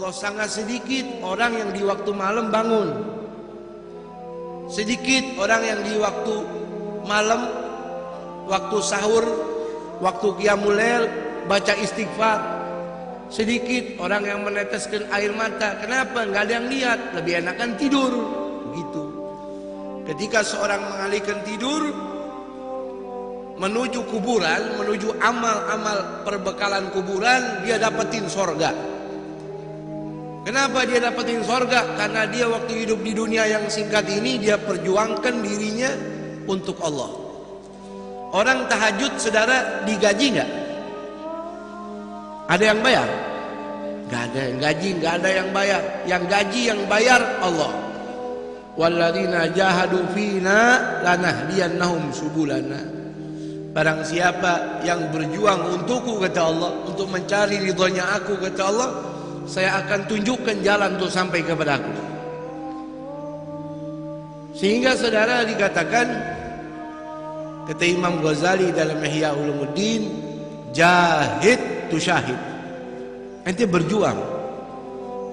Allah, sangat sedikit orang yang di waktu malam bangun. Sedikit orang yang di waktu malam, waktu sahur, waktu qiyamul lail baca istighfar. Sedikit orang yang meneteskan air mata. Kenapa? Nggak ada yang lihat, lebih enakan tidur. Begitu. Ketika seorang mengalihkan tidur menuju kuburan, menuju amal-amal perbekalan kuburan, dia dapetin sorga. Kenapa dia dapetin sorga? Karena dia waktu hidup di dunia yang singkat ini, dia perjuangkan dirinya untuk Allah. Orang tahajud, saudara, digaji nggak? Ada yang bayar? Nggak ada yang gaji, nggak ada yang bayar. Yang gaji, yang bayar Allah. Walladzina jahadu fina lanahdiyannahum subulana. Barang siapa yang berjuang untukku, kata Allah, untuk mencari ridhonya aku, kata Allah, saya akan tunjukkan jalan untuk sampai kepada aku. Sehingga saudara dikatakan, kata Imam Ghazali dalam Ihya Ulumuddin, jahid tu syahid. Ente berjuang.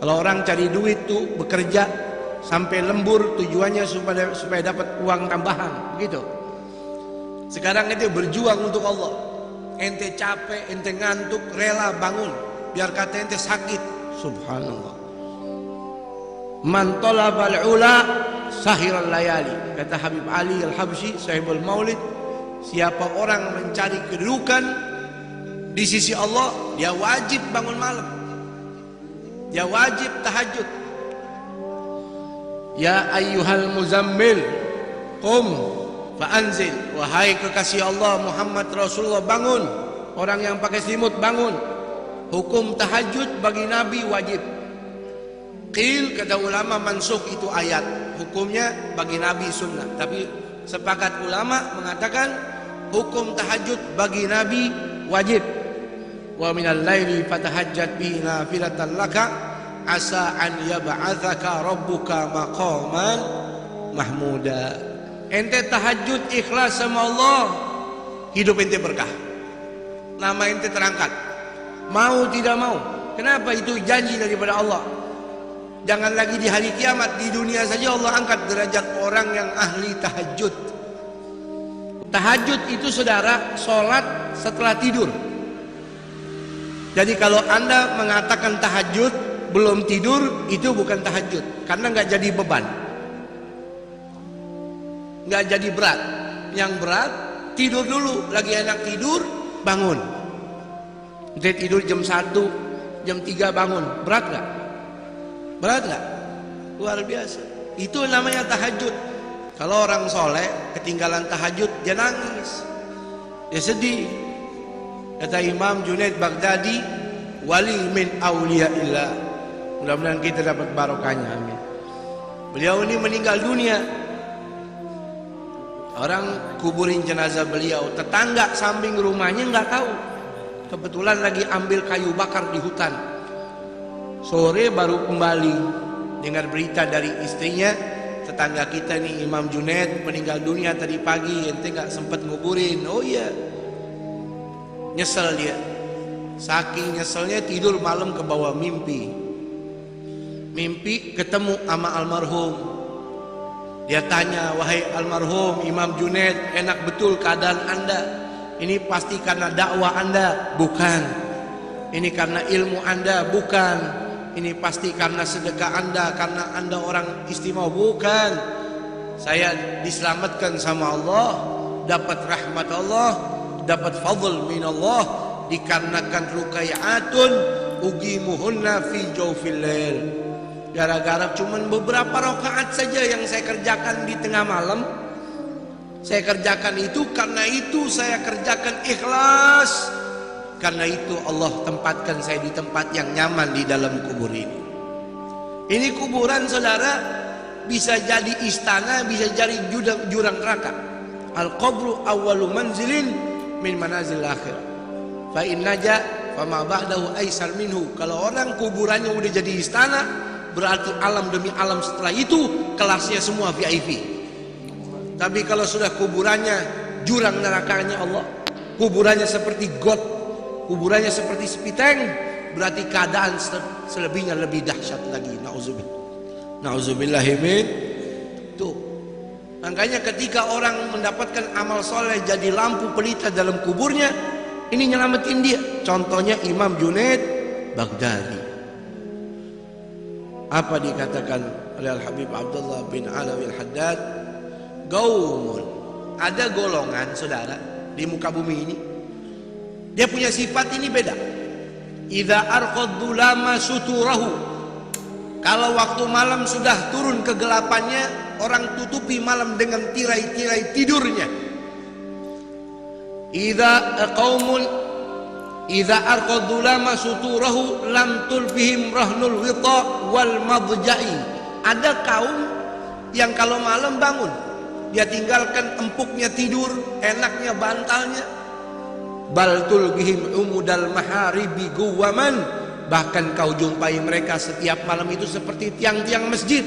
Kalau orang cari duit tuh bekerja sampai lembur, tujuannya supaya dapat uang tambahan, begitu. Sekarang ente berjuang untuk Allah. Ente capek, ente ngantuk, rela bangun, biar kata ente sakit. Subhanallah. Man talabal ula sahiral layali. Kata Habib Ali Al-Habsyi, sahibul maulid, siapa orang mencari kedudukan di sisi Allah, dia wajib bangun malam, dia wajib tahajud. Ya ayyuhal muzammil qum fa'anzil. Wahai kekasih Allah Muhammad Rasulullah, bangun. Orang yang pakai selimut bangun. Hukum tahajud bagi Nabi wajib. Qil, kata ulama, mansukh itu ayat, hukumnya bagi Nabi sunnah. Tapi sepakat ulama mengatakan hukum tahajud bagi Nabi wajib. Wa minal laili fatahajjat bihi nafilatan laka asa an yab'atsaka rabbuka maqaman mahmuda. Ente tahajud ikhlas sama Allah, hidup ente berkah, nama ente terangkat, mau tidak mau. Kenapa? Itu janji daripada Allah. Jangan lagi di hari kiamat, di dunia saja Allah angkat derajat orang yang ahli tahajud. Tahajud itu saudara, sholat setelah tidur. Jadi kalau anda mengatakan tahajud belum tidur, itu bukan tahajud, karena nggak jadi beban, nggak jadi berat. Yang berat tidur dulu, lagi enak tidur bangun. Dia tidur jam 1, jam 3 bangun, berat nggak? Berat nggak? Luar biasa. Itu namanya tahajud. Kalau orang soleh ketinggalan tahajud, dia nangis, dia sedih. Kata Imam Junaid Baghdadi, wali min awliyaillah. Mudah-mudahan kita dapat barokahnya, amin. Beliau ini meninggal dunia, orang kuburin jenazah beliau, tetangga samping rumahnya nggak tahu. Kebetulan lagi ambil kayu bakar di hutan. Sore baru kembali dengar berita dari istrinya, tetangga kita nih Imam Junaid meninggal dunia tadi pagi, ente nggak sempat nguburin. Oh iya, nyesel dia. Saking nyeselnya tidur malam ke bawah mimpi. Mimpi ketemu sama almarhum. Dia tanya, wahai almarhum Imam Junaid, enak betul keadaan anda? Ini pasti karena dakwah anda? Bukan. Ini karena ilmu anda? Bukan. Ini pasti karena sedekah anda, karena anda orang istimewa? Bukan. Saya diselamatkan sama Allah, dapat rahmat Allah, dapat fadl min Allah, dikarenakan rukai'atun ugimuhunna fi jawfil lail. Gara-gara cuman beberapa rakaat saja yang saya kerjakan di tengah malam, saya kerjakan itu, karena itu saya kerjakan ikhlas. Karena itu Allah tempatkan saya di tempat yang nyaman di dalam kubur ini. Ini kuburan saudara bisa jadi istana, bisa jadi jurang neraka. Al-qabru awwalu manzilin min manazil akhirah. Fa in naja fama ba'dahu aisar minhu. Kalau orang kuburannya udah jadi istana, berarti alam demi alam setelah itu kelasnya semua VIP. Tapi kalau sudah kuburannya jurang nerakanya Allah, kuburannya seperti got, kuburannya seperti sepiteng, berarti keadaan selebihnya lebih dahsyat lagi. Nauzubillah. Nauzubillahimin. Tuh. Makanya ketika orang mendapatkan amal soleh jadi lampu pelita dalam kuburnya, ini nyelamatin dia. Contohnya Imam Junaid Baghdadi. Apa dikatakan oleh Al-Habib Abdullah bin Alawi Al-Haddad? Gaumun, ada golongan saudara di muka bumi ini, dia punya sifat ini beda. Idza arqaddu lama suturahu, kalau waktu malam sudah turun kegelapannya, orang tutupi malam dengan tirai-tirai tidurnya. Idza arqaddu lama suturahu lam tulfihim rahnul wita wal madja'i. Ada kaum yang kalau malam bangun, dia tinggalkan empuknya tidur, enaknya bantalnya. Bal tulbihim umudal maharibi guwaman, bahkan kau jumpai mereka setiap malam itu seperti tiang-tiang masjid.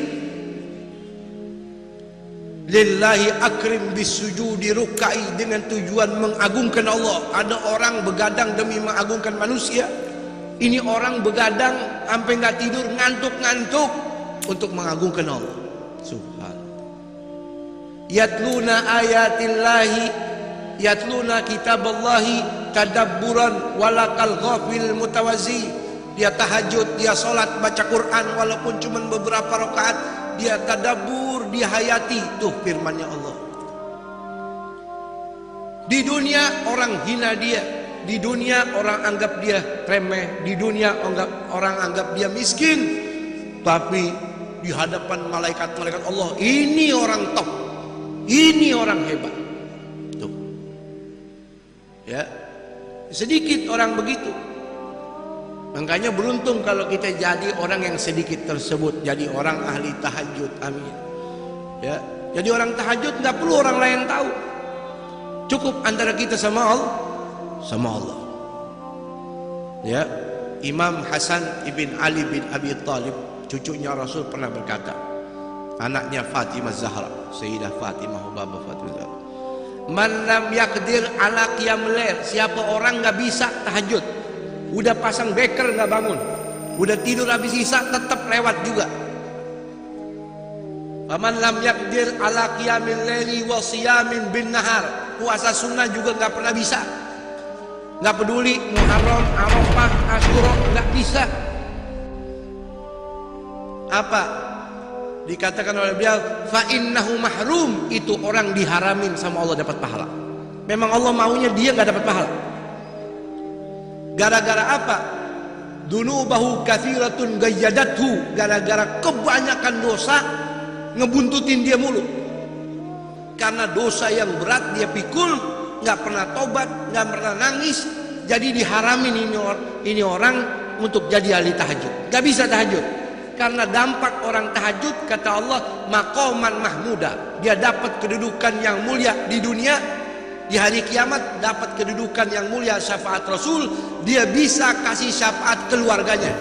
Lillahi akrim bisujudi rukai, dengan tujuan mengagungkan Allah. Ada orang begadang demi mengagungkan manusia. Ini orang begadang sampai nggak tidur, ngantuk-ngantuk untuk mengagungkan Allah. Subhanallah. Yatluna ayatillahi, yatluna kitaballahi tadabburan walakal ghafil mutawazzi. Dia tahajud, dia sholat, baca Quran walaupun cuma beberapa rakaat, dia tadabbur, dia hayati. Tuh firmannya Allah. Di dunia orang hina dia, di dunia orang anggap dia remeh, di dunia orang anggap dia miskin, tapi di hadapan malaikat-malaikat Allah, ini orang top, ini orang hebat. Tuh. Ya. Sedikit orang begitu. Makanya beruntung kalau kita jadi orang yang sedikit tersebut, jadi orang ahli tahajud. Amin. Ya, jadi orang tahajud nggak perlu orang lain tahu. Cukup antara kita sama Allah, sama Allah. Ya, Imam Hasan ibn Ali bin Abi Thalib, cucunya Rasul, pernah berkata, anaknya Fatimah Zahra, Sayyidah Fatimah Hubabah Fatimah Zahra, man lam yaqdir ala qiyamul lail, siapa orang nggak bisa tahajud, udah pasang beker nggak bangun, udah tidur habis isya tetap lewat juga. Faman lam yaqdir ala qiyamil laili wa siyamin bin nahar, puasa sunnah juga nggak pernah bisa, nggak peduli Muharram, Arafah, Asyura, nggak bisa. Apa dikatakan oleh beliau? Fa innahu mahrum, itu orang diharamin sama Allah dapat pahala. Memang Allah maunya dia nggak dapat pahala. Gara-gara apa? Dunubahu katsiratun gayyadathu, gara-gara kebanyakan dosa ngebuntutin dia mulu. Karena dosa yang berat dia pikul, nggak pernah tobat, nggak pernah nangis, jadi diharamin ini orang untuk jadi ahli tahajud. Nggak bisa tahajud. Karena dampak orang tahajud, kata Allah, maqaman mahmuda, dia dapat kedudukan yang mulia di dunia. Di hari kiamat dapat kedudukan yang mulia, syafaat Rasul, dia bisa kasih syafaat keluarganya.